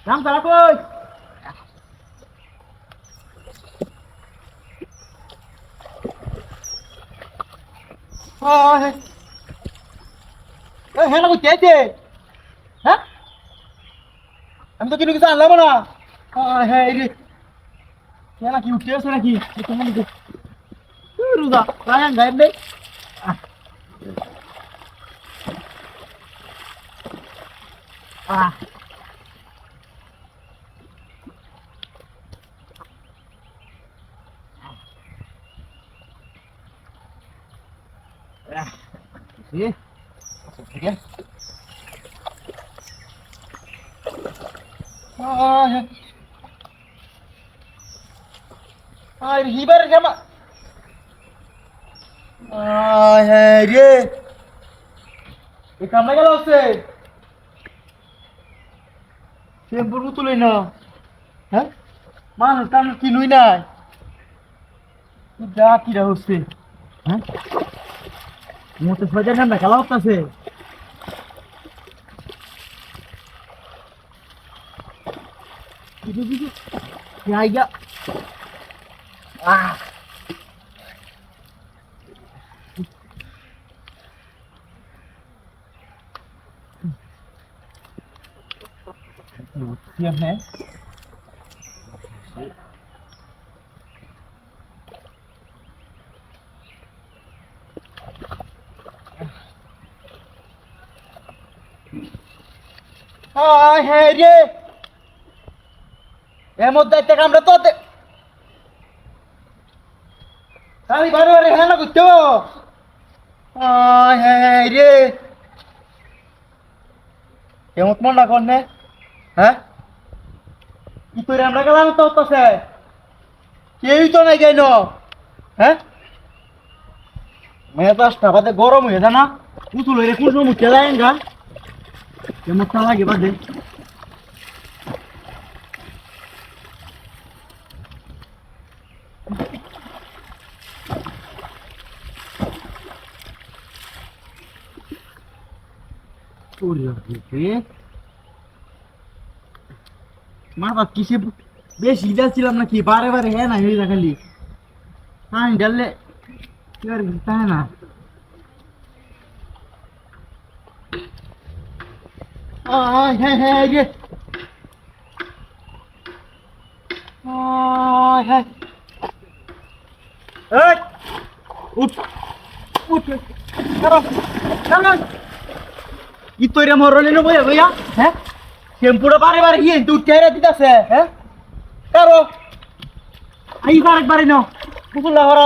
রাম তারা কই হ্যাঁ না বুঝতে হ্যাঁ আমি তো কিছু কিছু আনলাম না হ্যাঁ এই রে কি উঠতে আছে নাকি রোজা রায়ন গায়েব নেই হিবার জামা হ্যাঁ রে এই কামড়া গেল আছে শ্যাম্পুর বোতলই না হ্যাঁ মানুষ টানুষ কিনুই নাই যা কিরা হচ্ছে হ্যাঁ মতো সজাগ ঠান্ডা খেলা হচ্ছে কিছু কিছু জায়গা है হে রে এর মধ্যে থেকে আমরা তো আমি বারে বারে হ্যাঁ না বুঝতো হ্যাঁ রে কেমন মন না করনে হ্যাঁ কি করে আমরা গেলাম তো হচ্ছে কেউই তো নাই কেন হ্যাঁ মেয়ে তো আসতে বাদে গরম হয়ে যায় না পুতুল হয়ে কোন সময় মুখে যায় গা কেমন লাগে বাদে মাথা কিসে বেশি যাচ্ছিলাম নাকি বারে বারে হ্যাঁ না হয়ে যা খালি হ্যাঁ ডাললে কি আর তাই না হ্যাঁ হ্যাঁ রে হ্যাঁ উঠ উঠ কি তৈরি মরলে নেবো ভাইয়া হ্যাঁ টেম্পুটা বারে বারে গিয়ে তুই উঠে দিতেছে হ্যাঁ কারো আই বারে বারে নাও পুতুল না হরা